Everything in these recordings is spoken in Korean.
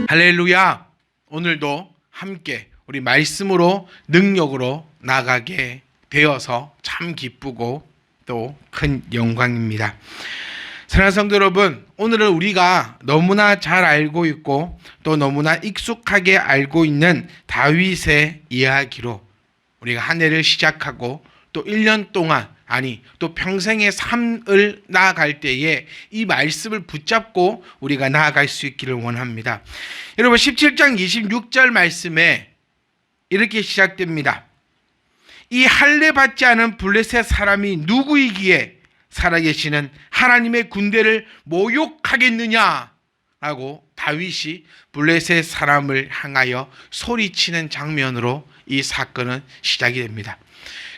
할렐루야. 오늘도 함께 우리 말씀으로 능력으로 나가게 되어서 참 기쁘고 또 큰 영광입니다. 사랑하는 성도 여러분, 오늘은 우리가 너무나 잘 알고 있고 또 너무나 익숙하게 알고 있는 다윗의 이야기로 우리가 한 해를 시작하고 또 1년 동안 또 평생의 삶을 나아갈 때에 이 말씀을 붙잡고 우리가 나아갈 수 있기를 원합니다. 여러분 17장 26절 말씀에 이렇게 시작됩니다. 이 할례 받지 않은 블레셋 사람이 누구이기에 살아계시는 하나님의 군대를 모욕하겠느냐 라고 다윗이 블레셋 사람을 향하여 소리치는 장면으로 이 사건은 시작이 됩니다.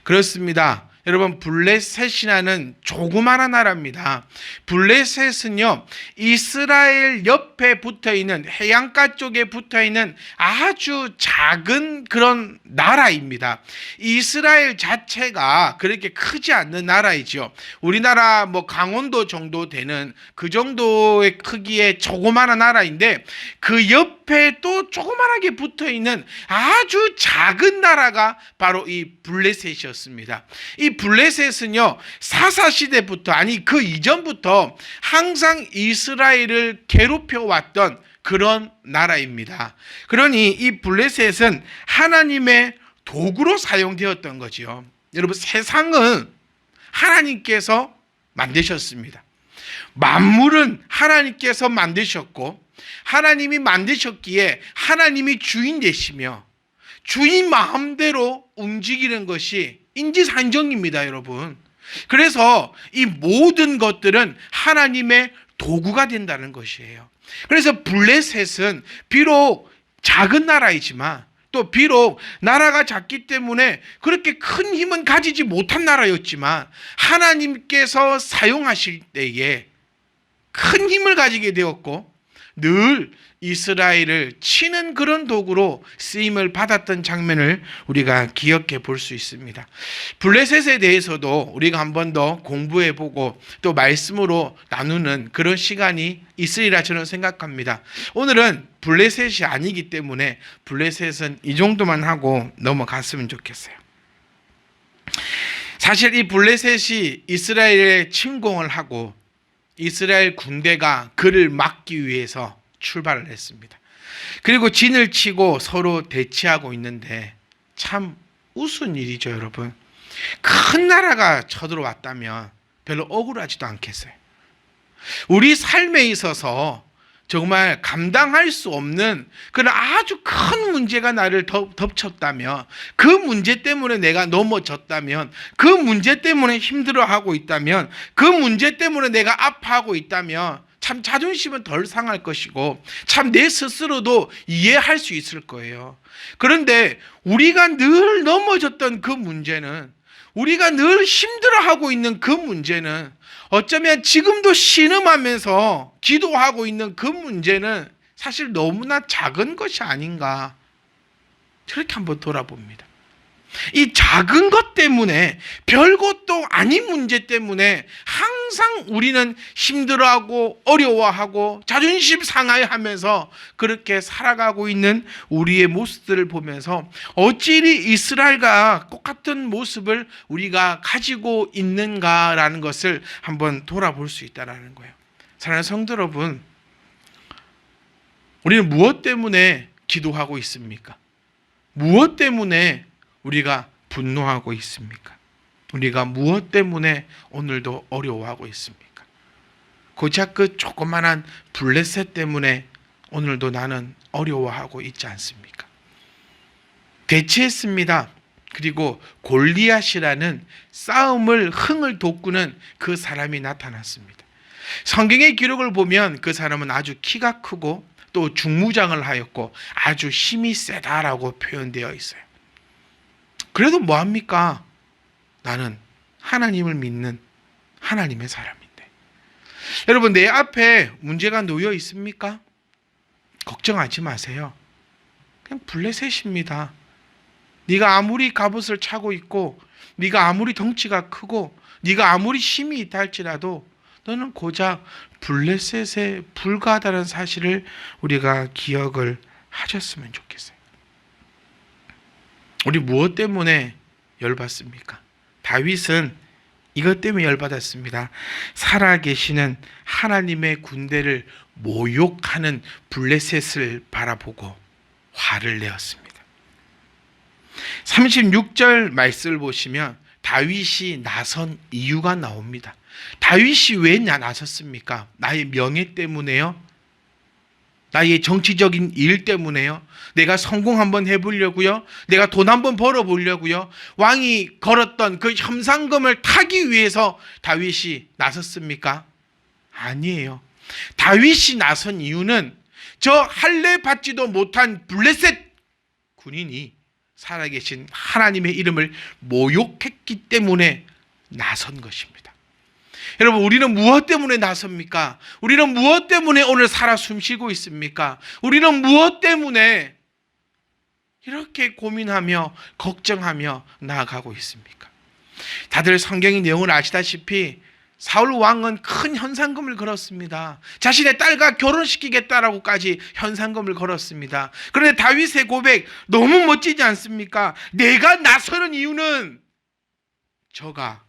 그렇습니다. 여러분, 블레셋이라는 조그마한 나라입니다. 블레셋은요, 이스라엘 옆에 붙어있는 해안가 쪽에 붙어있는 아주 작은 그런 나라입니다. 이스라엘 자체가 그렇게 크지 않는 나라이죠. 우리나라 강원도 정도 되는 그 정도의 크기의 조그마한 나라인데 그 옆에 또 조그만하게 붙어있는 아주 작은 나라가 바로 이 블레셋이었습니다. 이 블레셋은요, 사사시대부터 그 이전부터 항상 이스라엘을 괴롭혀왔던 그런 나라입니다. 그러니 이 블레셋은 하나님의 도구로 사용되었던 거죠. 여러분, 세상은 하나님께서 만드셨습니다. 만물은 하나님께서 만드셨고 하나님이 만드셨기에 하나님이 주인 되시며 주인 마음대로 움직이는 것이 인지상정입니다, 여러분. 그래서 이 모든 것들은 하나님의 도구가 된다는 것이에요. 그래서 블레셋은 비록 작은 나라이지만 또 비록 나라가 작기 때문에 그렇게 큰 힘은 가지지 못한 나라였지만 하나님께서 사용하실 때에 큰 힘을 가지게 되었고 늘 이스라엘을 치는 그런 도구로 쓰임을 받았던 장면을 우리가 기억해 볼 수 있습니다. 블레셋에 대해서도 우리가 한 번 더 공부해보고 또 말씀으로 나누는 그런 시간이 있으리라 저는 생각합니다. 오늘은 블레셋이 아니기 때문에 블레셋은 이 정도만 하고 넘어갔으면 좋겠어요. 사실 이 블레셋이 이스라엘에 침공을 하고 이스라엘 군대가 그를 막기 위해서 출발을 했습니다. 그리고 진을 치고 서로 대치하고 있는데 참 우스운 일이죠, 여러분. 큰 나라가 쳐들어왔다면 별로 억울하지도 않겠어요. 우리 삶에 있어서 정말 감당할 수 없는 그런 아주 큰 문제가 나를 덮쳤다면, 그 문제 때문에 내가 넘어졌다면, 그 문제 때문에 힘들어하고 있다면, 그 문제 때문에 내가 아파하고 있다면 참 자존심은 덜 상할 것이고 참 내 스스로도 이해할 수 있을 거예요. 그런데 우리가 늘 넘어졌던 그 문제는, 우리가 늘 힘들어하고 있는 그 문제는, 어쩌면 지금도 신음하면서 기도하고 있는 그 문제는 사실 너무나 작은 것이 아닌가, 저렇게 한번 돌아봅니다. 이 작은 것 때문에, 별것도 아닌 문제 때문에 항상 우리는 힘들어하고 어려워하고 자존심 상하여하면서 그렇게 살아가고 있는 우리의 모습들을 보면서 어찌리 이스라엘과 똑같은 모습을 우리가 가지고 있는가라는 것을 한번 돌아볼 수 있다는 거예요. 사랑하는 성도 여러분, 우리는 무엇 때문에 기도하고 있습니까? 무엇 때문에 우리가 분노하고 있습니까? 우리가 무엇 때문에 오늘도 어려워하고 있습니까? 고작 그 조그만한 블레셋 때문에 오늘도 나는 어려워하고 있지 않습니까? 대치했습니다. 그리고 골리앗이라는 싸움을 흥을 돋구는 그 사람이 나타났습니다. 성경의 기록을 보면 그 사람은 아주 키가 크고 또 중무장을 하였고 아주 힘이 세다라고 표현되어 있어요. 그래도 뭐합니까? 나는 하나님을 믿는 하나님의 사람인데. 여러분, 내 앞에 문제가 놓여 있습니까? 걱정하지 마세요. 그냥 블레셋입니다. 네가 아무리 갑옷을 차고 있고 네가 아무리 덩치가 크고 네가 아무리 힘이 있다 할지라도 너는 고작 블레셋에 불과하다는 사실을 우리가 기억을 하셨으면 좋겠어요. 우리 무엇 때문에 열받습니까? 다윗은 이것 때문에 열받았습니다. 살아계시는 하나님의 군대를 모욕하는 블레셋을 바라보고 화를 내었습니다. 36절 말씀을 보시면 다윗이 나선 이유가 나옵니다. 다윗이 왜 나섰습니까? 나의 명예 때문에요? 나의 정치적인 일 때문에요? 내가 성공 한번 해보려고요? 내가 돈 한번 벌어보려고요? 왕이 걸었던 그 현상금을 타기 위해서 다윗이 나섰습니까? 아니에요. 다윗이 나선 이유는 저 할례 받지도 못한 블레셋 군인이 살아계신 하나님의 이름을 모욕했기 때문에 나선 것입니다. 여러분, 우리는 무엇 때문에 나섭니까? 우리는 무엇 때문에 오늘 살아 숨쉬고 있습니까? 우리는 무엇 때문에 이렇게 고민하며 걱정하며 나아가고 있습니까? 다들 성경의 내용을 아시다시피 사울 왕은 큰 현상금을 걸었습니다. 자신의 딸과 결혼시키겠다라고까지 현상금을 걸었습니다. 그런데 다윗의 고백 너무 멋지지 않습니까? 내가 나서는 이유는 저가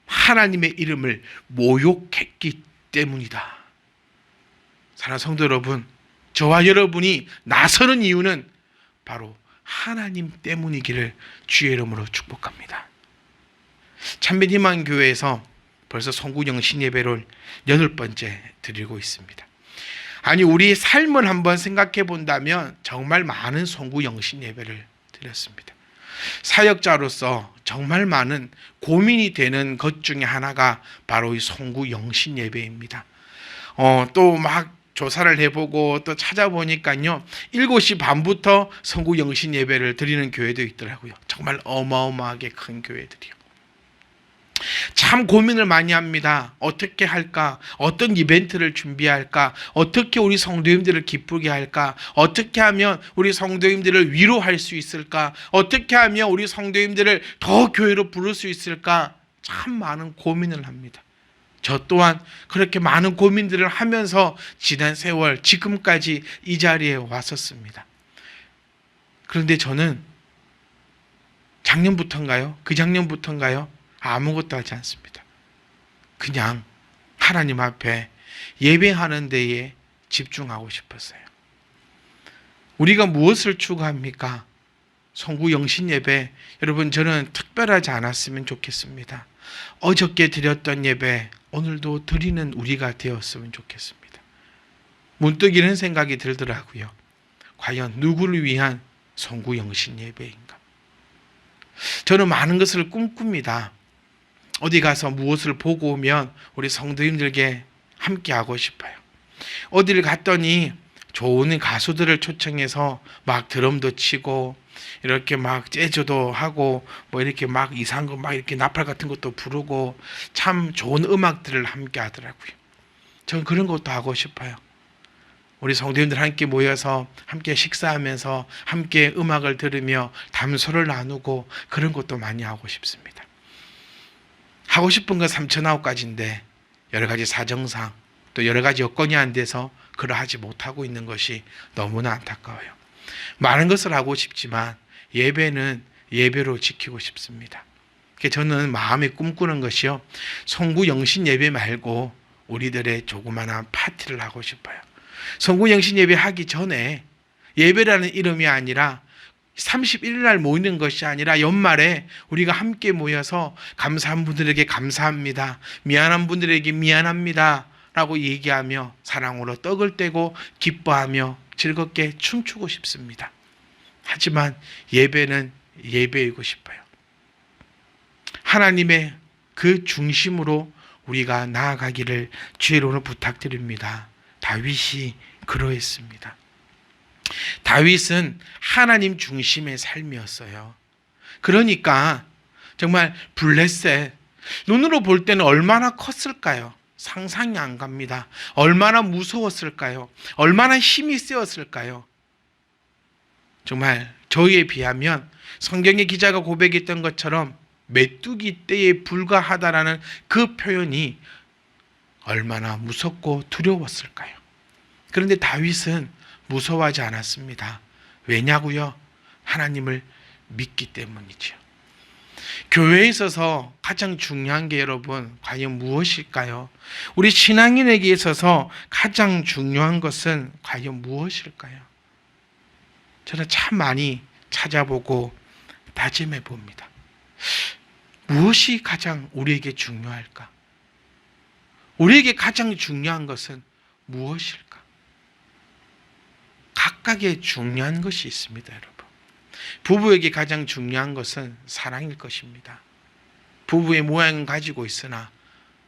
하나님의 이름을 모욕했기 때문이다. 사랑하는 성도 여러분, 저와 여러분이 나서는 이유는 바로 하나님 때문이기를 주의 이름으로 축복합니다. 참빛희망교회에서 벌써 송구영신 예배를 8번째 드리고 있습니다. 아니, 우리 삶을 한번 생각해 본다면 정말 많은 송구영신 예배를 드렸습니다. 사역자로서 정말 많은 고민이 되는 것 중에 하나가 바로 이 송구영신 예배입니다. 또 막 조사를 해보고 또 찾아보니까요, 7시 반부터 송구영신 예배를 드리는 교회도 있더라고요. 정말 어마어마하게 큰 교회들이요. 참 고민을 많이 합니다. 어떻게 할까? 어떤 이벤트를 준비할까? 어떻게 우리 성도님들을 기쁘게 할까? 어떻게 하면 우리 성도님들을 위로할 수 있을까? 어떻게 하면 우리 성도님들을 더 교회로 부를 수 있을까? 참 많은 고민을 합니다. 저 또한 그렇게 많은 고민들을 하면서 지난 세월 지금까지 이 자리에 왔었습니다. 그런데 저는 작년부터인가요? 그 작년부터인가요? 아무것도 하지 않습니다. 그냥 하나님 앞에 예배하는 데에 집중하고 싶었어요. 우리가 무엇을 추구합니까? 송구영신 예배, 여러분, 저는 특별하지 않았으면 좋겠습니다. 어저께 드렸던 예배 오늘도 드리는 우리가 되었으면 좋겠습니다. 문득 이런 생각이 들더라고요. 과연 누구를 위한 송구영신 예배인가? 저는 많은 것을 꿈꿉니다. 어디 가서 무엇을 보고 오면 우리 성도님들에게 함께 하고 싶어요. 어디를 갔더니 좋은 가수들을 초청해서 막 드럼도 치고 이렇게 막 재즈도 하고 뭐 이렇게 막 이상한 거 막 이렇게 나팔 같은 것도 부르고 참 좋은 음악들을 함께 하더라고요. 저는 그런 것도 하고 싶어요. 우리 성도님들 함께 모여서 함께 식사하면서 함께 음악을 들으며 담소를 나누고 그런 것도 많이 하고 싶습니다. 하고 싶은 건 3,900가지인데 여러 가지 사정상 또 여러 가지 여건이 안 돼서 그러하지 못하고 있는 것이 너무나 안타까워요. 많은 것을 하고 싶지만 예배는 예배로 지키고 싶습니다. 저는 마음에 꿈꾸는 것이요, 송구영신 예배 말고 우리들의 조그마한 파티를 하고 싶어요. 송구영신 예배 하기 전에 예배라는 이름이 아니라 31일 날 모이는 것이 아니라 연말에 우리가 함께 모여서 감사한 분들에게 감사합니다, 미안한 분들에게 미안합니다 라고 얘기하며 사랑으로 떡을 떼고 기뻐하며 즐겁게 춤추고 싶습니다. 하지만 예배는 예배이고 싶어요. 하나님의 그 중심으로 우리가 나아가기를 주의로 부탁드립니다. 다윗이 그러했습니다. 다윗은 하나님 중심의 삶이었어요. 그러니까 정말 블레셋, 눈으로 볼 때는 얼마나 컸을까요? 상상이 안 갑니다. 얼마나 무서웠을까요? 얼마나 힘이 세었을까요? 정말 저희에 비하면 성경의 기자가 고백했던 것처럼 메뚜기 떼에 불과하다라는 그 표현이 얼마나 무섭고 두려웠을까요? 그런데 다윗은 무서워하지 않았습니다. 왜냐고요? 하나님을 믿기 때문이죠. 교회에 있어서 가장 중요한 게 여러분 과연 무엇일까요? 우리 신앙인에게 있어서 가장 중요한 것은 과연 무엇일까요? 저는 참 많이 찾아보고 다짐해 봅니다. 무엇이 가장 우리에게 중요할까? 우리에게 가장 중요한 것은 무엇일까? 각각의 중요한 것이 있습니다, 여러분. 부부에게 가장 중요한 것은 사랑일 것입니다. 부부의 모양은 가지고 있으나,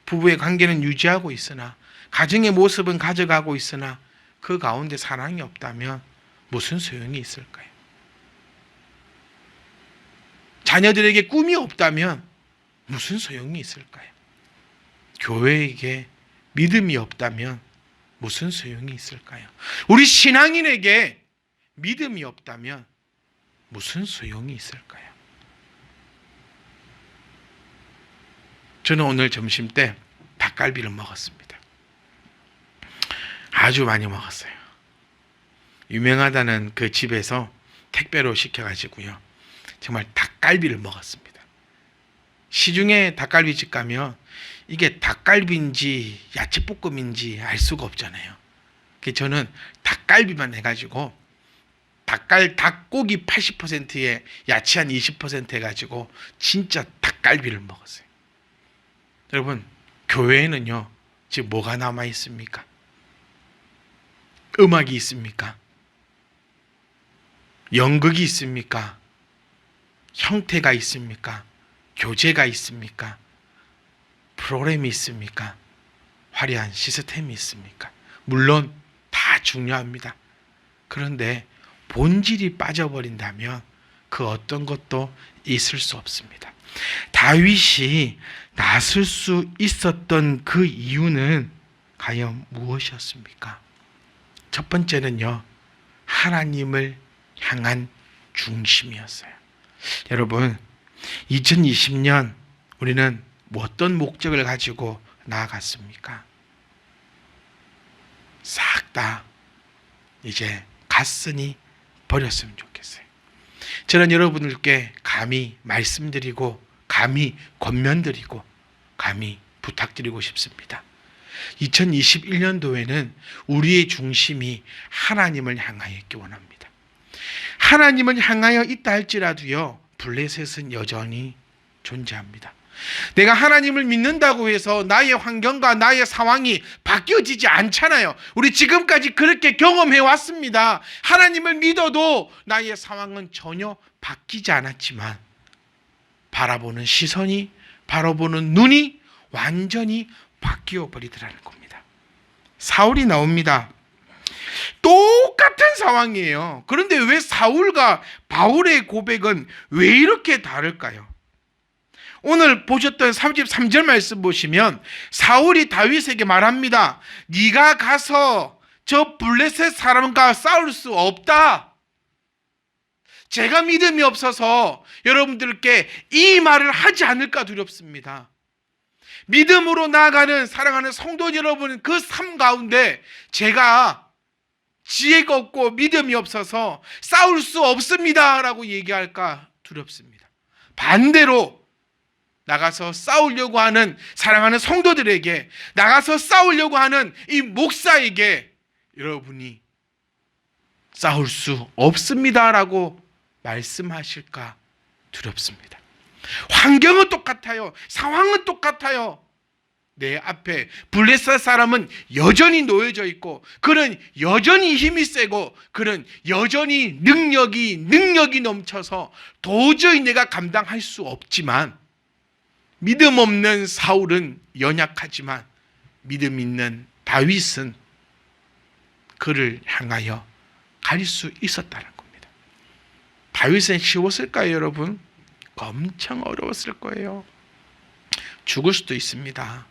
부부의 관계는 유지하고 있으나, 가정의 모습은 가져가고 있으나 그 가운데 사랑이 없다면 무슨 소용이 있을까요? 자녀들에게 꿈이 없다면 무슨 소용이 있을까요? 교회에게 믿음이 없다면 무슨 소용이 있을까요? 우리 신앙인에게 믿음이 없다면 무슨 소용이 있을까요? 저는 오늘 점심 때 닭갈비를 먹었습니다. 아주 많이 먹었어요. 유명하다는 그 집에서 택배로 시켜가지고요. 정말 닭갈비를 먹었습니다. 시중에 닭갈비집 가면 이게 닭갈비인지 야채볶음인지 알 수가 없잖아요. 그래서 저는 닭갈비만 해가지고 닭고기 80%에 야채 한 20% 해가지고 진짜 닭갈비를 먹었어요. 여러분, 교회에는요 지금 뭐가 남아 있습니까? 음악이 있습니까? 연극이 있습니까? 형태가 있습니까? 교재가 있습니까? 프로그램이 있습니까? 화려한 시스템이 있습니까? 물론 다 중요합니다. 그런데 본질이 빠져버린다면 그 어떤 것도 있을 수 없습니다. 다윗이 나설 수 있었던 그 이유는 과연 무엇이었습니까? 첫 번째는요, 하나님을 향한 중심이었어요. 여러분, 2020년 우리는 어떤 목적을 가지고 나아갔습니까? 싹 다 이제 갔으니 버렸으면 좋겠어요. 저는 여러분들께 감히 말씀드리고 감히 권면드리고 감히 부탁드리고 싶습니다. 2021년도에는 우리의 중심이 하나님을 향하여 있기 원합니다. 하나님을 향하여 있다 할지라도요, 블레셋은 여전히 존재합니다. 내가 하나님을 믿는다고 해서 나의 환경과 나의 상황이 바뀌어지지 않잖아요. 우리 지금까지 그렇게 경험해 왔습니다. 하나님을 믿어도 나의 상황은 전혀 바뀌지 않았지만 바라보는 시선이, 바라보는 눈이 완전히 바뀌어 버리더라는 겁니다. 사울이 나옵니다. 똑같은 상황이에요. 그런데 왜 사울과 바울의 고백은 왜 이렇게 다를까요? 오늘 보셨던 33절 말씀 보시면 사울이 다윗에게 말합니다. 네가 가서 저 블레셋 사람과 싸울 수 없다. 제가 믿음이 없어서 여러분들께 이 말을 하지 않을까 두렵습니다. 믿음으로 나아가는 사랑하는 성도 여러분, 그 삶 가운데 제가 지혜가 없고 믿음이 없어서 싸울 수 없습니다 라고 얘기할까 두렵습니다. 반대로 나가서 싸우려고 하는 사랑하는 성도들에게, 나가서 싸우려고 하는 이 목사에게 여러분이 싸울 수 없습니다라고 말씀하실까 두렵습니다. 환경은 똑같아요. 상황은 똑같아요. 내 앞에 블레셋 사람은 여전히 놓여져 있고, 그는 여전히 힘이 세고, 그는 여전히 능력이 넘쳐서 도저히 내가 감당할 수 없지만, 믿음 없는 사울은 연약하지만 믿음 있는 다윗은 그를 향하여 갈 수 있었다는 겁니다. 다윗은 쉬웠을까요, 여러분? 엄청 어려웠을 거예요. 죽을 수도 있습니다.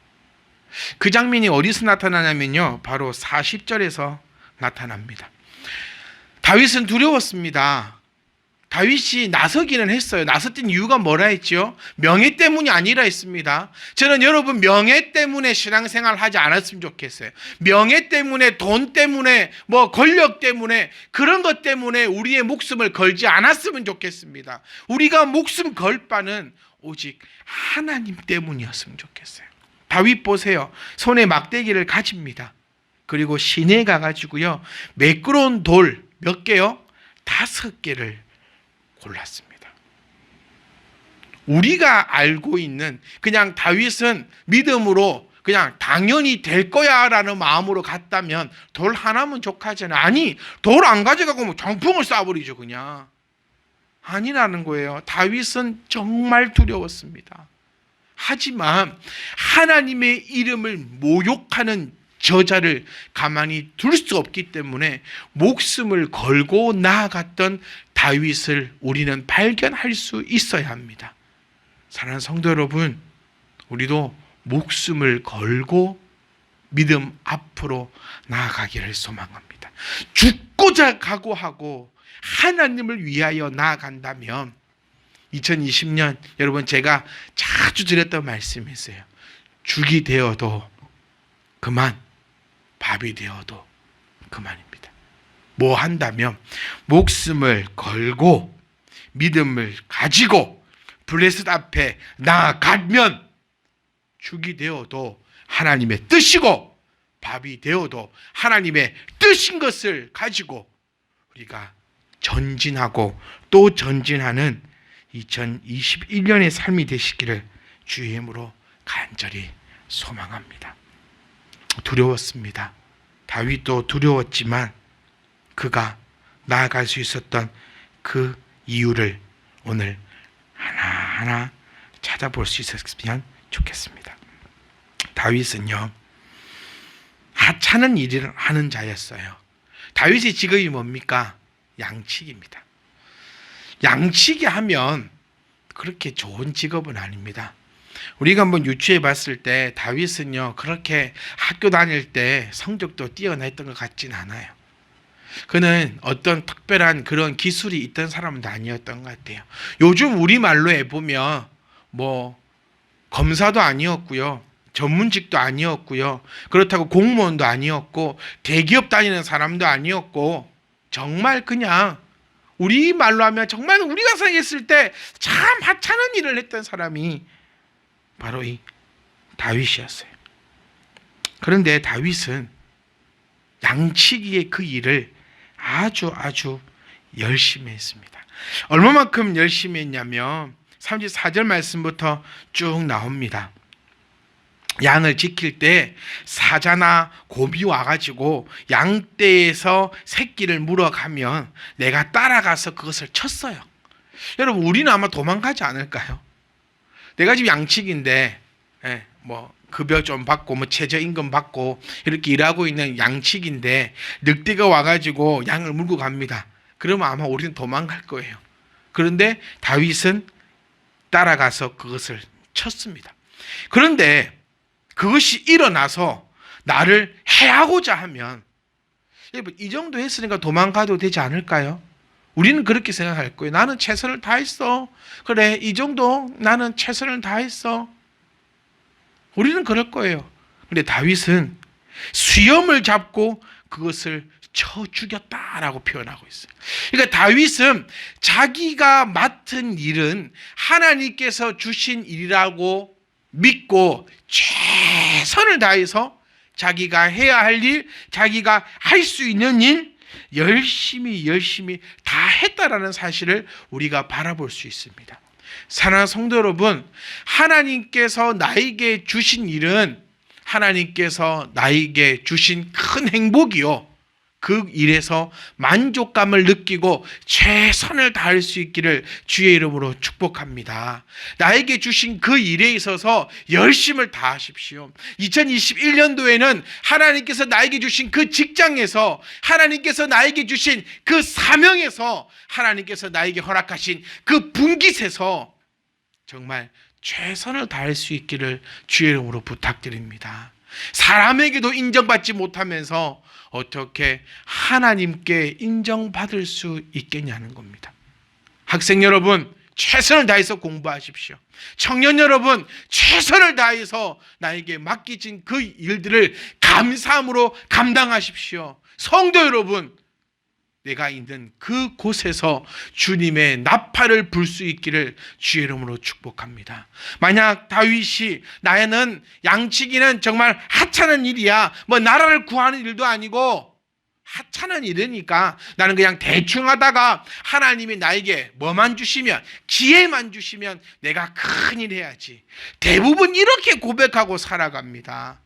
그 장면이 어디서 나타나냐면요, 바로 40절에서 나타납니다. 다윗은 두려웠습니다. 다윗이 나서기는 했어요. 나섰던 이유가 뭐라 했죠? 명예 때문이 아니라 했습니다. 저는 여러분 명예 때문에 신앙생활 하지 않았으면 좋겠어요. 명예 때문에, 돈 때문에, 권력 때문에, 그런 것 때문에 우리의 목숨을 걸지 않았으면 좋겠습니다. 우리가 목숨 걸 바는 오직 하나님 때문이었으면 좋겠어요. 다윗 보세요. 손에 막대기를 가집니다. 그리고 시내에 가가지고요, 매끄러운 돌 몇 개요? 5개를 골랐습니다. 우리가 알고 있는, 그냥 다윗은 믿음으로 그냥 당연히 될 거야 라는 마음으로 갔다면 돌 하나면 족하잖아요. 아니, 돌 안 가져가고 정풍을 쏴버리죠. 그냥 아니라는 거예요. 다윗은 정말 두려웠습니다. 하지만 하나님의 이름을 모욕하는 저자를 가만히 둘 수 없기 때문에 목숨을 걸고 나아갔던 다윗을 우리는 발견할 수 있어야 합니다. 사랑하는 성도 여러분, 우리도 목숨을 걸고 믿음 앞으로 나아가기를 소망합니다. 죽고자 각오하고 하나님을 위하여 나아간다면 2020년 여러분, 제가 자주 드렸던 말씀이 있어요. 죽이 되어도 그만, 밥이 되어도 그만입니다. 뭐 한다면 목숨을 걸고 믿음을 가지고 블레셋 앞에 나아가면 죽이 되어도 하나님의 뜻이고 밥이 되어도 하나님의 뜻인 것을 가지고 우리가 전진하고 또 전진하는 2021년의 삶이 되시기를 주의 이름으로 간절히 소망합니다. 두려웠습니다. 다윗도 두려웠지만 그가 나아갈 수 있었던 그 이유를 오늘 하나하나 찾아볼 수 있었으면 좋겠습니다. 다윗은요, 하찮은 일을 하는 자였어요. 다윗의 직업이 뭡니까? 양치기입니다. 양치기 하면 그렇게 좋은 직업은 아닙니다. 우리가 한번 유추해 봤을 때 다윗은요, 그렇게 학교 다닐 때 성적도 뛰어났던 것 같진 않아요. 그는 어떤 특별한 그런 기술이 있던 사람은 아니었던 것 같아요. 요즘 우리말로 해보면 검사도 아니었고요, 전문직도 아니었고요, 그렇다고 공무원도 아니었고, 대기업 다니는 사람도 아니었고, 정말 그냥 우리말로 하면 정말 우리가 생각했을 때 참 하찮은 일을 했던 사람이 바로 이 다윗이었어요. 그런데 다윗은 양치기의 그 일을 아주 열심히 했습니다. 얼마만큼 열심히 했냐면 34절 말씀부터 쭉 나옵니다. 양을 지킬 때 사자나 곰이 와가지고 양떼에서 새끼를 물어가면 내가 따라가서 그것을 쳤어요. 여러분, 우리는 아마 도망가지 않을까요? 내가 지금 양치기인데 급여 좀 받고 최저임금 받고 이렇게 일하고 있는 양치기인데 늑대가 와가지고 양을 물고 갑니다. 그러면 아마 우리는 도망갈 거예요. 그런데 다윗은 따라가서 그것을 쳤습니다. 그런데 그것이 일어나서 나를 해하고자 하면, 여러분, 이 정도 했으니까 도망가도 되지 않을까요? 우리는 그렇게 생각할 거예요. 나는 최선을 다했어. 그래, 이 정도 나는 최선을 다했어. 우리는 그럴 거예요. 그런데 다윗은 수염을 잡고 그것을 쳐 죽였다라고 표현하고 있어요. 그러니까 다윗은 자기가 맡은 일은 하나님께서 주신 일이라고 믿고 최선을 다해서 자기가 해야 할 일, 자기가 할 수 있는 일 열심히 다 했다라는 사실을 우리가 바라볼 수 있습니다. 사랑하는 성도 여러분, 하나님께서 나에게 주신 일은 하나님께서 나에게 주신 큰 행복이요, 그 일에서 만족감을 느끼고 최선을 다할 수 있기를 주의 이름으로 축복합니다. 나에게 주신 그 일에 있어서 열심을 다하십시오. 2021년도에는 하나님께서 나에게 주신 그 직장에서, 하나님께서 나에게 주신 그 사명에서, 하나님께서 나에게 허락하신 그 분깃에서 정말 최선을 다할 수 있기를 주의 이름으로 부탁드립니다. 사람에게도 인정받지 못하면서 어떻게 하나님께 인정받을 수 있겠냐는 겁니다. 학생 여러분, 최선을 다해서 공부하십시오. 청년 여러분, 최선을 다해서 나에게 맡겨진 그 일들을 감사함으로 감당하십시오. 성도 여러분, 내가 있는 그 곳에서 주님의 나팔을 불 수 있기를 주의 이름으로 축복합니다. 만약 다윗이 나는 양치기는 정말 하찮은 일이야, 뭐 나라를 구하는 일도 아니고 하찮은 일이니까 나는 그냥 대충 하다가 하나님이 나에게 뭐만 주시면, 기회만 주시면 내가 큰일 해야지, 대부분 이렇게 고백하고 살아갑니다.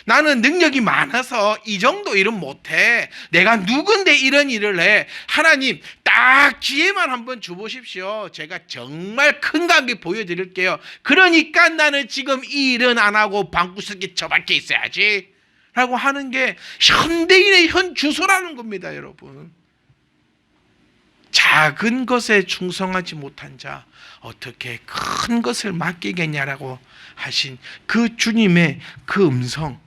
나는 능력이 많아서 이 정도 일은 못해, 내가 누군데 이런 일을 해, 하나님 딱 기회만 한번 줘보십시오, 제가 정말 큰 관계 보여드릴게요, 그러니까 나는 지금 이 일은 안 하고 방구석에 처박혀 있어야지 라고 하는 게 현대인의 현 주소라는 겁니다. 여러분, 작은 것에 충성하지 못한 자 어떻게 큰 것을 맡기겠냐라고 하신 그 주님의 그 음성,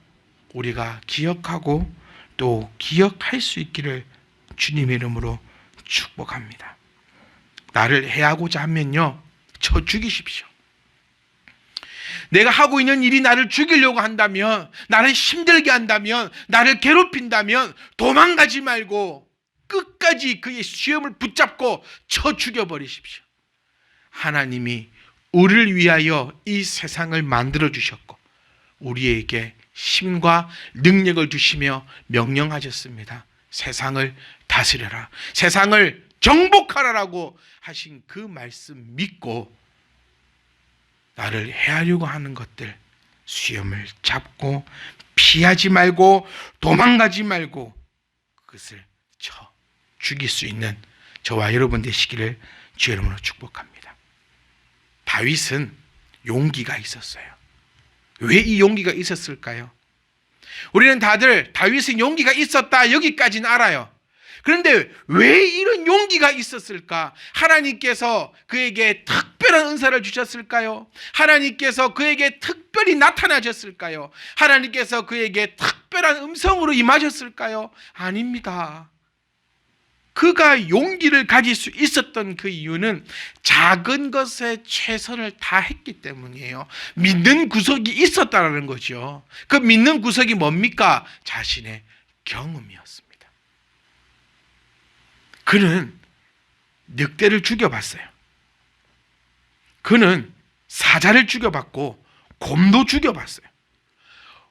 우리가 기억하고 또 기억할 수 있기를 주님의 이름으로 축복합니다. 나를 해하고자 하면요, 쳐 죽이십시오. 내가 하고 있는 일이 나를 죽이려고 한다면, 나를 힘들게 한다면, 나를 괴롭힌다면 도망가지 말고 끝까지 그의 수염을 붙잡고 쳐 죽여버리십시오. 하나님이 우리를 위하여 이 세상을 만들어 주셨고 우리에게 힘과 능력을 주시며 명령하셨습니다. 세상을 다스려라, 세상을 정복하라라고 하신 그 말씀 믿고 나를 해하려고 하는 것들, 수염을 잡고 피하지 말고 도망가지 말고 그것을 쳐 죽일 수 있는 저와 여러분 되시기를 주의 이름으로 축복합니다. 다윗은 용기가 있었어요. 왜 이 용기가 있었을까요? 우리는 다들 다윗은 용기가 있었다 여기까지는 알아요. 그런데 왜 이런 용기가 있었을까? 하나님께서 그에게 특별한 은사를 주셨을까요? 하나님께서 그에게 특별히 나타나셨을까요? 하나님께서 그에게 특별한 음성으로 임하셨을까요? 아닙니다. 그가 용기를 가질 수 있었던 그 이유는 작은 것에 최선을 다했기 때문이에요. 믿는 구석이 있었다는 거죠. 그 믿는 구석이 뭡니까? 자신의 경험이었습니다. 그는 늑대를 죽여봤어요. 그는 사자를 죽여봤고 곰도 죽여봤어요.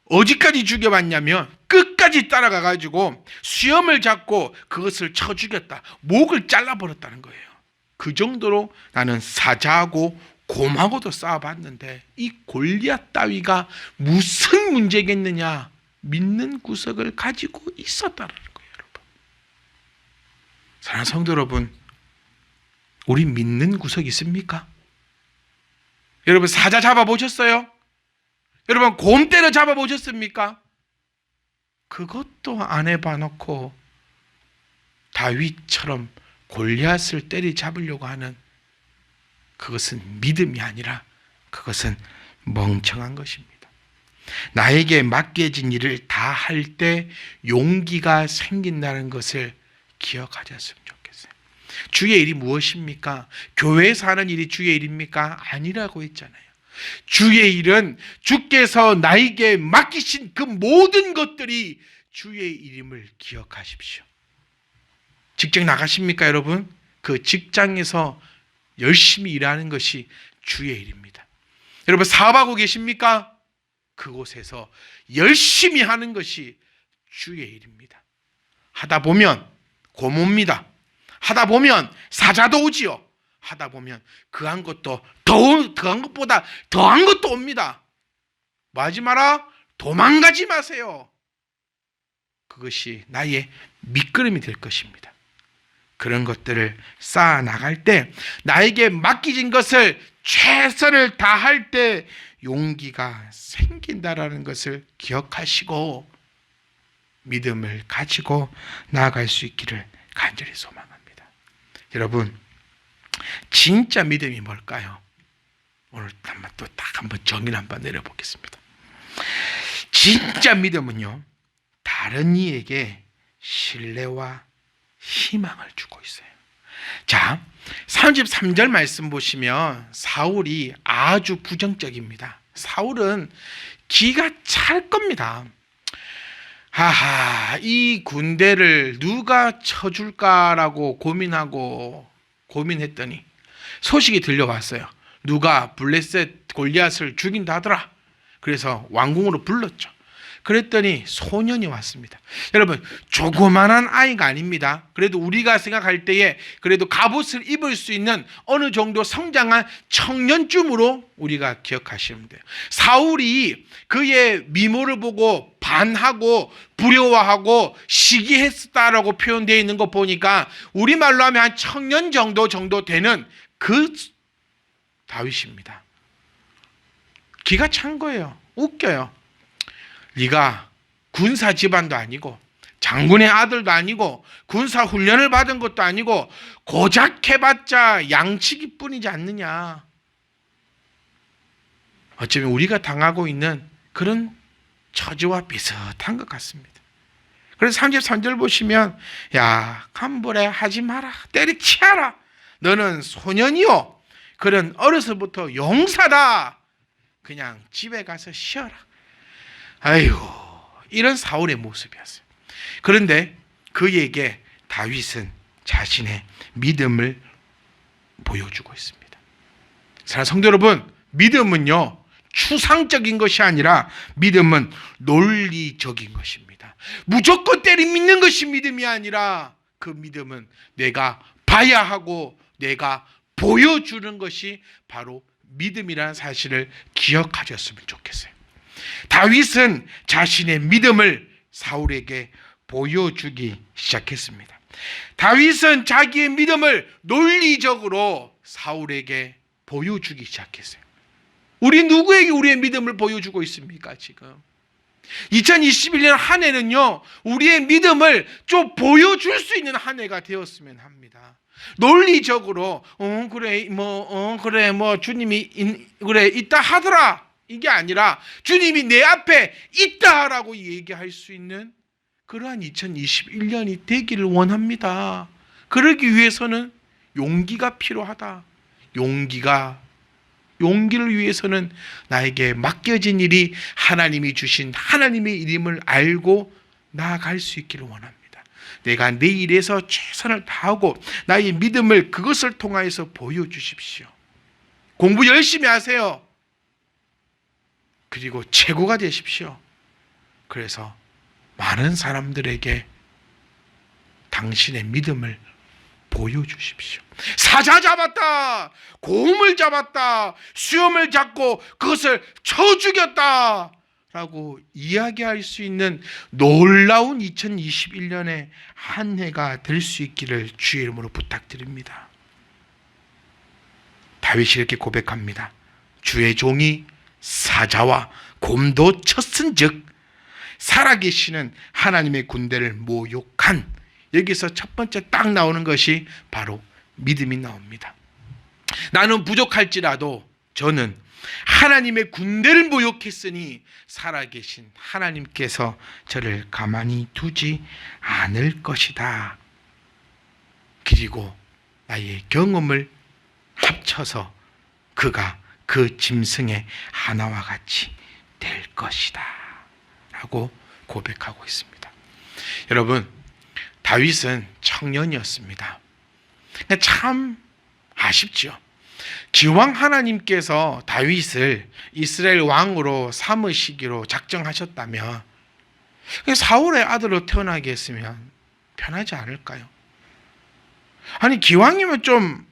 어디까지 죽여봤냐면 끝까지 따라가가지고 수염을 잡고 그것을 쳐 죽였다, 목을 잘라버렸다는 거예요. 그 정도로 나는 사자하고 곰하고도 싸워봤는데 이 골리앗 따위가 무슨 문제겠느냐, 믿는 구석을 가지고 있었다는 거예요. 사랑하는 성도 여러분, 우리 믿는 구석이 있습니까? 여러분 사자 잡아보셨어요? 여러분 곰 때려 잡아보셨습니까? 그것도 안 해봐놓고 다윗처럼 골리앗을 때리잡으려고 하는, 그것은 믿음이 아니라 그것은 멍청한 것입니다. 나에게 맡겨진 일을 다 할 때 용기가 생긴다는 것을 기억하셨으면 좋겠어요. 주의 일이 무엇입니까? 교회에서 하는 일이 주의 일입니까? 아니라고 했잖아요. 주의 일은 주께서 나에게 맡기신 그 모든 것들이 주의 일임을 기억하십시오. 직장 나가십니까 여러분? 그 직장에서 열심히 일하는 것이 주의 일입니다. 여러분 사업하고 계십니까? 그곳에서 열심히 하는 것이 주의 일입니다. 하다 보면 곰 옵니다. 하다 보면 사자도 오지요. 하다 보면 그한 것도 더한 것보다 더한 것도 옵니다. 뭐 하지 마라? 도망가지 마세요. 그것이 나의 밑거름이 될 것입니다. 그런 것들을 쌓아 나갈 때, 나에게 맡기진 것을 최선을 다할 때 용기가 생긴다라는 것을 기억하시고 믿음을 가지고 나아갈 수 있기를 간절히 소망합니다. 여러분, 진짜 믿음이 뭘까요? 오늘 또 딱 한번 정의를 한번 내려보겠습니다. 진짜 믿음은요, 다른 이에게 신뢰와 희망을 주고 있어요. 자, 33절 말씀 보시면 사울이 아주 부정적입니다. 사울은 기가 찰 겁니다. 하하, 이 군대를 누가 쳐줄까라고 고민했더니 소식이 들려왔어요. 누가 블레셋 골리앗을 죽인다 하더라. 그래서 왕궁으로 불렀죠. 그랬더니 소년이 왔습니다. 여러분, 조그만한 아이가 아닙니다. 그래도 우리가 생각할 때에 그래도 갑옷을 입을 수 있는 어느 정도 성장한 청년쯤으로 우리가 기억하시면 돼요. 사울이 그의 미모를 보고 반하고 두려워하고 시기했다라고 표현되어 있는 거 보니까 우리말로 하면 한 청년 정도 되는 그 다윗입니다. 기가 찬 거예요. 웃겨요. 네가 군사 집안도 아니고 장군의 아들도 아니고 군사 훈련을 받은 것도 아니고 고작 해봤자 양치기 뿐이지 않느냐. 어쩌면 우리가 당하고 있는 그런 처지와 비슷한 것 같습니다. 그래서 33절 보시면 야, 함부로 하지 마라. 때리치하라. 너는 소년이요. 그런 어려서부터 용사다. 그냥 집에 가서 쉬어라. 아이고, 이런 사울의 모습이었어요. 그런데 그에게 다윗은 자신의 믿음을 보여주고 있습니다. 사랑하는 성도 여러분, 믿음은요 추상적인 것이 아니라 믿음은 논리적인 것입니다. 무조건 때리 믿는 것이 믿음이 아니라 그 믿음은 내가 봐야 하고 내가 보여주는 것이 바로 믿음이라는 사실을 기억하셨으면 좋겠어요. 다윗은 자신의 믿음을 사울에게 보여주기 시작했습니다. 다윗은 자기의 믿음을 논리적으로 사울에게 보여주기 시작했어요. 우리 누구에게 우리의 믿음을 보여주고 있습니까? 지금 2021년 한 해는요 우리의 믿음을 좀 보여줄 수 있는 한 해가 되었으면 합니다. 논리적으로 그래 주님이 그래 있다 하더라 이게 아니라 주님이 내 앞에 있다라고 얘기할 수 있는 그러한 2021년이 되기를 원합니다. 그러기 위해서는 용기가 필요하다. 용기를 위해서는 나에게 맡겨진 일이 하나님이 주신 하나님의 이름을 알고 나아갈 수 있기를 원합니다. 내가 내 일에서 최선을 다하고 나의 믿음을 그것을 통하여서 보여주십시오. 공부 열심히 하세요. 그리고 최고가 되십시오. 그래서 많은 사람들에게 당신의 믿음을 보여주십시오. 사자 잡았다, 곰을 잡았다, 수염을 잡고 그것을 쳐 죽였다 라고 이야기할 수 있는 놀라운 2021년의 한 해가 될 수 있기를 주의 이름으로 부탁드립니다. 다윗이 이렇게 고백합니다. 주의 종이 사자와 곰도 쳤은즉 살아계시는 하나님의 군대를 모욕한, 여기서 첫 번째 딱 나오는 것이 바로 믿음이 나옵니다. 나는 부족할지라도 저는 하나님의 군대를 모욕했으니 살아계신 하나님께서 저를 가만히 두지 않을 것이다. 그리고 나의 경험을 합쳐서 그가 그 짐승의 하나와 같이 될 것이다 라고 고백하고 있습니다. 여러분, 다윗은 청년이었습니다. 참 아쉽죠. 기왕 하나님께서 다윗을 이스라엘 왕으로 삼으시기로 작정하셨다면 사울의 아들로 태어나게 했으면 편하지 않을까요? 아니 기왕이면 좀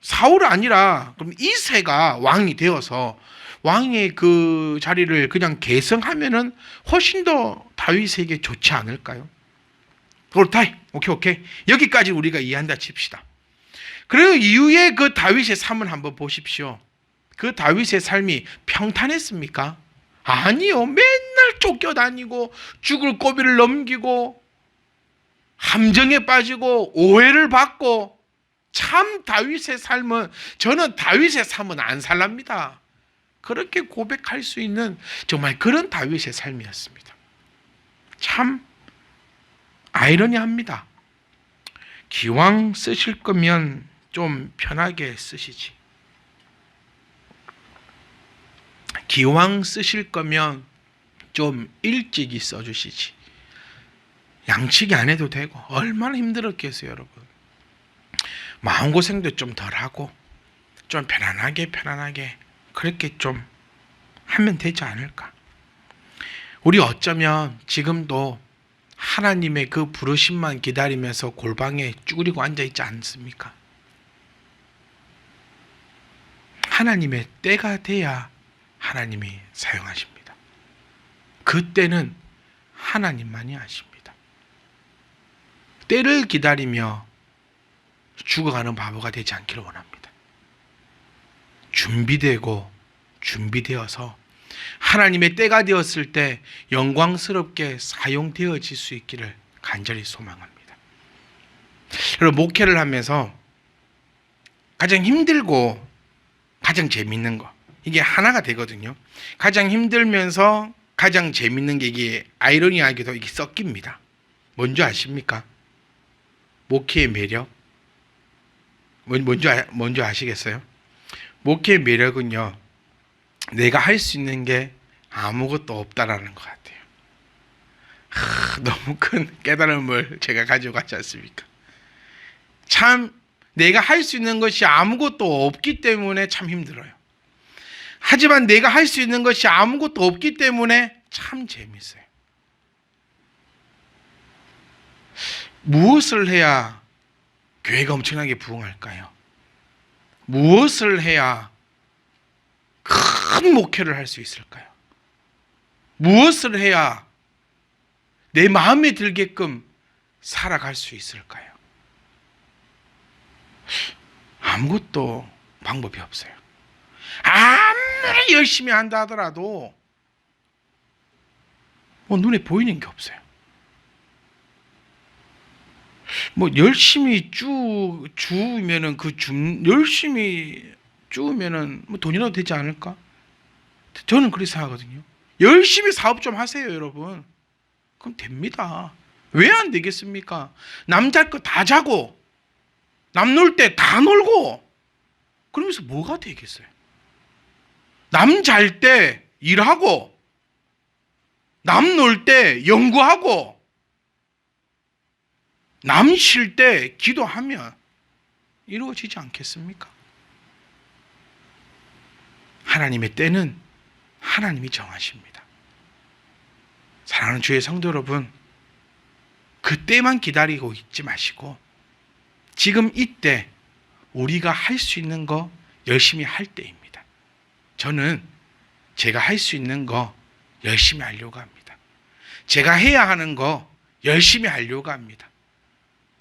사울이 아니라 그럼 이새가 왕이 되어서 왕의 그 자리를 그냥 계승하면은 훨씬 더 다윗에게 좋지 않을까요? 그렇다. 오케이. 여기까지 우리가 이해한다 칩시다. 그리고 이후에 그 다윗의 삶을 한번 보십시오. 그 다윗의 삶이 평탄했습니까? 아니요. 맨날 쫓겨다니고 죽을 고비를 넘기고 함정에 빠지고 오해를 받고, 참 다윗의 삶은, 저는 다윗의 삶은 안 살랍니다. 그렇게 고백할 수 있는 정말 그런 다윗의 삶이었습니다. 참 아이러니합니다. 기왕 쓰실 거면 좀 편하게 쓰시지. 기왕 쓰실 거면 좀 일찍이 써주시지. 양치기 안 해도 되고 얼마나 힘들었겠어요, 여러분. 마음고생도 좀 덜하고 좀 편안하게 그렇게 좀 하면 되지 않을까. 우리 어쩌면 지금도 하나님의 그 부르심만 기다리면서 골방에 쭈그리고 앉아있지 않습니까? 하나님의 때가 돼야 하나님이 사용하십니다. 그때는 하나님만이 아십니다. 때를 기다리며 죽어가는 바보가 되지 않기를 원합니다. 준비되어서 하나님의 때가 되었을 때 영광스럽게 사용되어질 수 있기를 간절히 소망합니다. 여러분, 목회를 하면서 가장 힘들고 가장 재밌는 거, 이게 하나가 되거든요. 가장 힘들면서 가장 재밌는 게 이게 아이러니하게도 이게 섞입니다. 뭔지 아십니까? 목회의 매력. 뭔지 아시겠어요? 목회의 매력은요, 내가 할 수 있는 게 아무것도 없다라는 것 같아요. 너무 큰 깨달음을 제가 가지고 갔지 않습니까? 참 내가 할 수 있는 것이 아무것도 없기 때문에 참 힘들어요. 하지만 내가 할 수 있는 것이 아무것도 없기 때문에 참 재밌어요. 무엇을 해야 교회가 엄청나게 부흥할까요? 무엇을 해야 큰 목회를 할 수 있을까요? 무엇을 해야 내 마음에 들게끔 살아갈 수 있을까요? 아무것도 방법이 없어요. 아무리 열심히 한다 하더라도 눈에 보이는 게 없어요. 열심히 주우면은 열심히 주우면은 돈이라도 되지 않을까? 저는 그렇게 생각하거든요. 열심히 사업 좀 하세요, 여러분. 그럼 됩니다. 왜 안 되겠습니까? 남 잘 거 다 자고 남 놀 때 다 놀고 그러면서 뭐가 되겠어요? 남 잘 때 일하고 남 놀 때 연구하고 남 쉴 때 기도하면 이루어지지 않겠습니까? 하나님의 때는 하나님이 정하십니다. 사랑하는 주의 성도 여러분, 그 때만 기다리고 있지 마시고 지금 이때 우리가 할 수 있는 거 열심히 할 때입니다. 저는 제가 할 수 있는 거 열심히 하려고 합니다. 제가 해야 하는 거 열심히 하려고 합니다.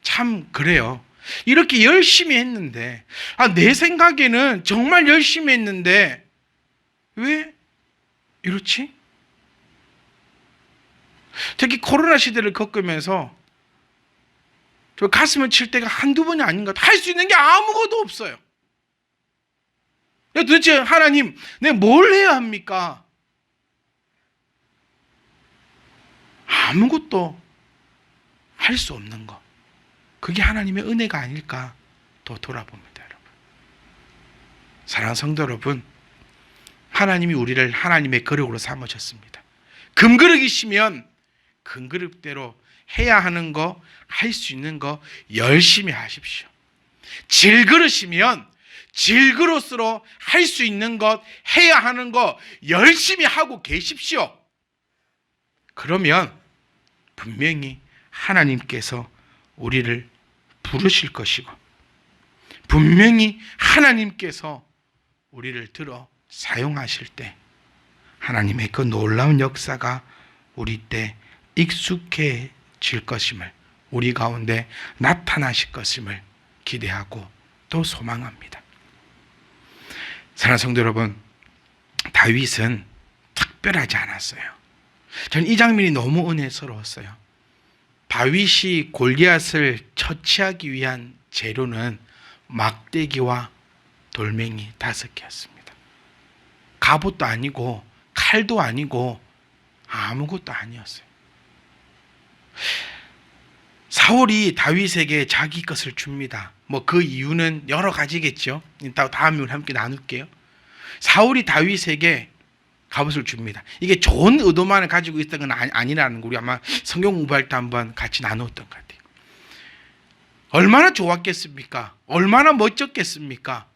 참 그래요. 이렇게 열심히 했는데 내 생각에는 정말 열심히 했는데 왜 이렇지? 특히 코로나 시대를 겪으면서 저 가슴을 칠 때가 한두 번이 아닌 것 같아요. 할 수 있는 게 아무것도 없어요. 도대체 하나님, 내가 뭘 해야 합니까? 아무것도 할 수 없는 것. 그게 하나님의 은혜가 아닐까 또 돌아봅니다, 여러분. 사랑하는 성도 여러분, 하나님이 우리를 하나님의 그릇으로 삼으셨습니다. 금그릇이시면 금그릇대로 해야 하는 거, 할 수 있는 거 열심히 하십시오. 질그릇이면 질그릇으로 할 수 있는 것, 해야 하는 거 열심히 하고 계십시오. 그러면 분명히 하나님께서 우리를 부르실 것이고 분명히 하나님께서 우리를 들어 사용하실 때 하나님의 그 놀라운 역사가 우리 때 익숙해질 것임을, 우리 가운데 나타나실 것임을 기대하고 또 소망합니다. 사랑하는 성도 여러분, 다윗은 특별하지 않았어요. 저는 이 장면이 너무 은혜스러웠어요. 다윗이 골리앗을 처치하기 위한 재료는 막대기와 돌멩이 5개였습니다. 갑옷도 아니고 칼도 아니고 아무것도 아니었어요. 사울이 다윗에게 자기 것을 줍니다. 뭐 그 이유는 여러 가지겠죠. 다음에 우리 함께 나눌게요. 사울이 다윗에게 갑옷을 줍니다. 이게 좋은 의도만을 가지고 있던 건 아니라는 거 우리 아마 성경 공부할 때 한번 같이 나누었던 것 같아요. 얼마나 좋았겠습니까? 얼마나 멋졌겠습니까?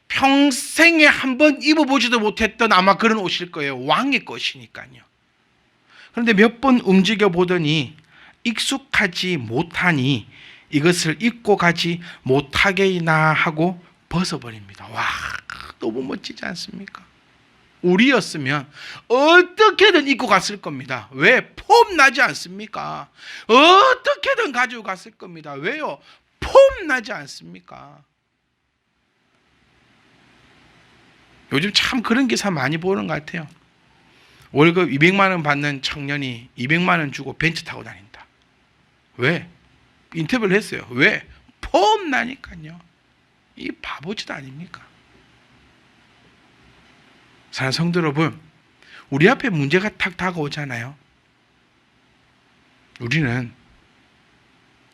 평생에 한번 입어보지도 못했던 아마 그런 옷일 거예요. 왕의 것이니까요. 그런데 몇 번 움직여 보더니 익숙하지 못하니 이것을 입고 가지 못하게나 하고 벗어버립니다. 와, 너무 멋지지 않습니까? 우리였으면 어떻게든 입고 갔을 겁니다. 왜? 폼 나지 않습니까? 어떻게든 가지고 갔을 겁니다. 왜요? 폼 나지 않습니까? 요즘 참 그런 기사 많이 보는 것 같아요. 월급 200만 원 받는 청년이 200만 원 주고 벤츠 타고 다닌다. 왜? 인터뷰를 했어요. 왜? 폼 나니까요. 이 바보짓 아닙니까? 사랑하는 성도 여러분, 우리 앞에 문제가 탁 다가오잖아요. 우리는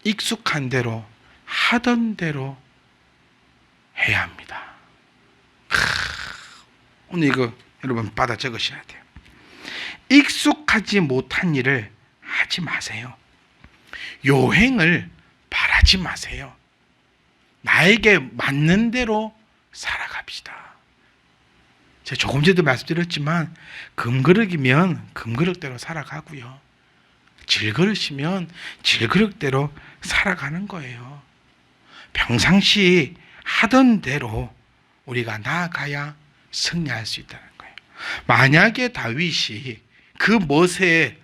익숙한 대로 하던 대로 해야 합니다. 오늘 이거 여러분 받아 적으셔야 돼요. 익숙하지 못한 일을 하지 마세요. 요행을 바라지 마세요. 나에게 맞는 대로 살아갑시다. 제가 조금 전에도 말씀드렸지만 금그릇이면 금그릇대로 살아가고요. 질그릇이면 질그릇대로 살아가는 거예요. 평상시 하던 대로 우리가 나아가야 승리할 수 있다는 거예요. 만약에 다윗이 그 멋에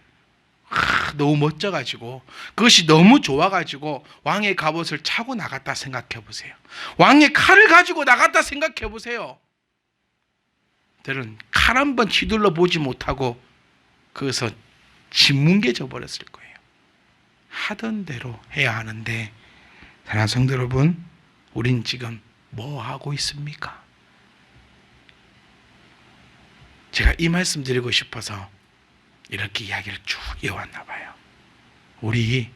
너무 멋져가지고 그것이 너무 좋아가지고 왕의 갑옷을 차고 나갔다 생각해 보세요. 왕의 칼을 가지고 나갔다 생각해 보세요. 들은 칼 한 번 휘둘러 보지 못하고 그것은 짓뭉개져 버렸을 거예요. 하던 대로 해야 하는데, 사랑하는 성도 여러분, 우린 지금 뭐 하고 있습니까? 제가 이 말씀 드리고 싶어서 이렇게 이야기를 쭉 이어왔나 봐요. 우리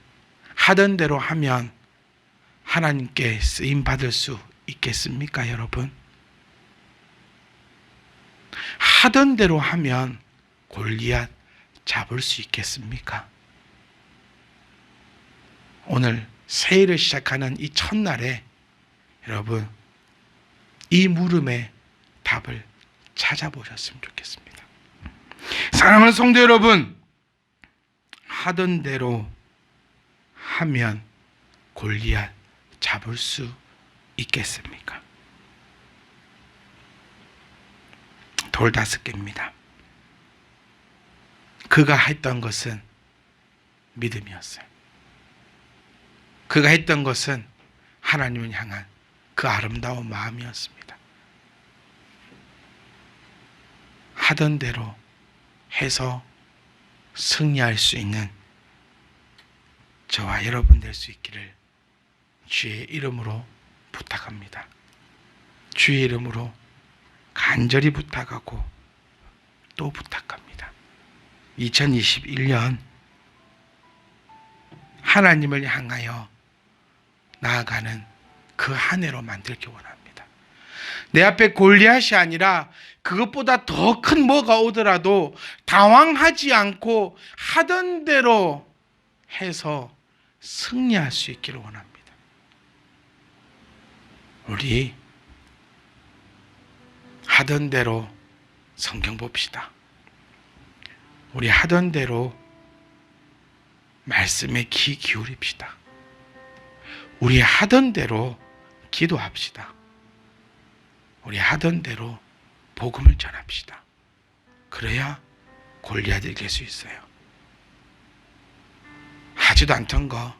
하던 대로 하면 하나님께 쓰임 받을 수 있겠습니까, 여러분? 하던 대로 하면 골리앗 잡을 수 있겠습니까? 오늘 새해를 시작하는 이 첫날에 여러분 이 물음의 답을 찾아보셨으면 좋겠습니다. 사랑하는 성도 여러분, 하던 대로 하면 골리앗 잡을 수 있겠습니까? 돌 5개입니다. 그가 했던 것은 믿음이었어요. 그가 했던 것은 하나님을 향한 그 아름다운 마음이었습니다. 하던 대로 해서 승리할 수 있는 저와 여러분 될 수 있기를 주의 이름으로 부탁합니다. 주의 이름으로 간절히 부탁하고 또 부탁합니다. 2021년 하나님을 향하여 나아가는 그 한 해로 만들기 원합니다. 내 앞에 골리앗이 아니라 그것보다 더 큰 뭐가 오더라도 당황하지 않고 하던 대로 해서 승리할 수 있기를 원합니다. 우리 하던 대로 성경 봅시다. 우리 하던 대로 말씀에 귀 기울입시다. 우리 하던 대로 기도합시다. 우리 하던 대로 복음을 전합시다. 그래야 골리앗을 이길 수 있어요. 하지도 않던 거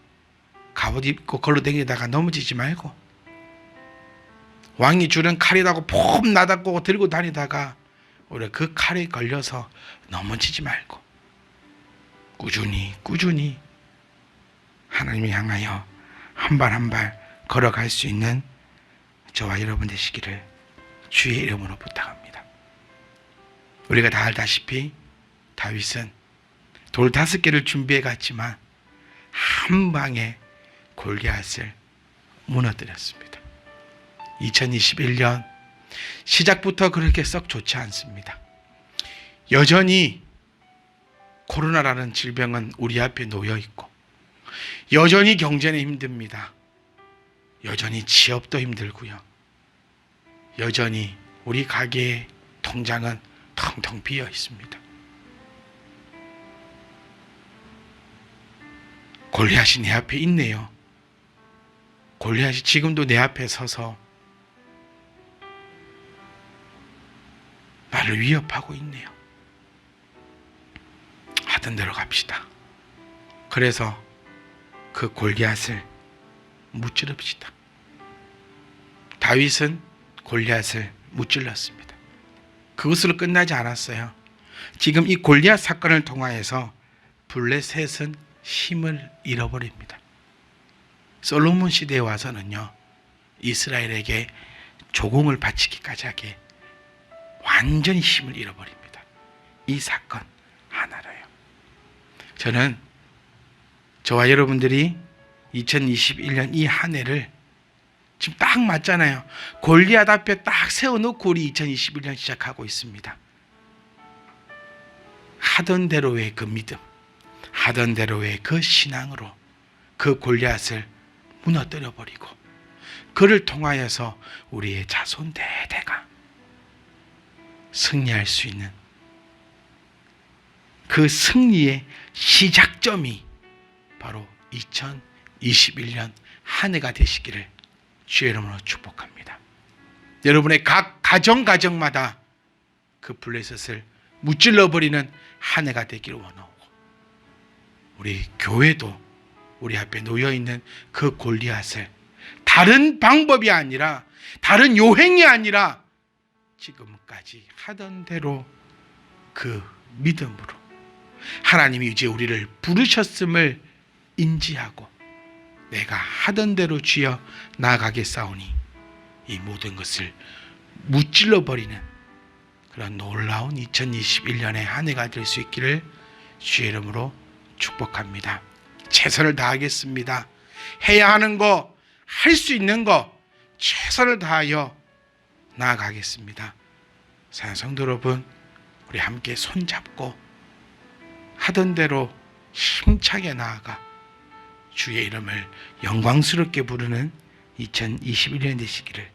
갑옷 입고 걸로 다니다가 넘어지지 말고, 왕이 주는 칼이라고 폼 나닥고 들고 다니다가 우리 그 칼에 걸려서 넘어지지 말고 꾸준히 하나님을 향하여 한 발 한 발 걸어갈 수 있는 저와 여러분 되시기를 주의 이름으로 부탁합니다. 우리가 다 알다시피 다윗은 돌 5개를 준비해 갔지만 한 방에 골리앗을 무너뜨렸습니다. 2021년 시작부터 그렇게 썩 좋지 않습니다. 여전히 코로나라는 질병은 우리 앞에 놓여 있고, 여전히 경제는 힘듭니다. 여전히 취업도 힘들고요. 여전히 우리 가게의 통장은 텅텅 비어 있습니다. 골리앗이 내 앞에 있네요. 골리앗이 지금도 내 앞에 서서 나를 위협하고 있네요. 하던 대로 갑시다. 그래서 그 골리앗을 무찌릅시다. 다윗은 골리앗을 무찔렀습니다. 그것으로 끝나지 않았어요. 지금 이 골리앗 사건을 통하여서 블레셋은 힘을 잃어버립니다. 솔로몬 시대에 와서는요, 이스라엘에게 조공을 바치기까지 하게 완전히 힘을 잃어버립니다. 이 사건 하나로요. 저는 저와 여러분들이 2021년 이 한 해를 지금 딱 맞잖아요. 골리앗 앞에 딱 세워놓고 우리 2021년 시작하고 있습니다. 하던 대로의 그 믿음, 하던 대로의 그 신앙으로 그 골리앗을 무너뜨려 버리고, 그를 통하여서 우리의 자손 대대가 승리할 수 있는 그 승리의 시작점이 바로 2021년 한 해가 되시기를 주의 이름으로 축복합니다. 여러분의 각 가정마다 그 블레셋을 무찔러버리는 한 해가 되기를 원하고, 우리 교회도 우리 앞에 놓여있는 그 골리앗을 다른 방법이 아니라, 다른 요행이 아니라 지금까지 하던 대로 그 믿음으로 하나님이 이제 우리를 부르셨음을 인지하고 내가 하던 대로 주여 나아가겠사오니 이 모든 것을 무찔러버리는 그런 놀라운 2021년의 한 해가 될 수 있기를 주의 이름으로 축복합니다. 최선을 다하겠습니다. 해야 하는 거, 할 수 있는 거 최선을 다하여 나아가겠습니다. 사랑하는 성도 여러분, 우리 함께 손잡고 하던 대로 힘차게 나아가 주의 이름을 영광스럽게 부르는 2021년 되시기를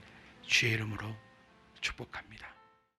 주의 이름으로 축복합니다.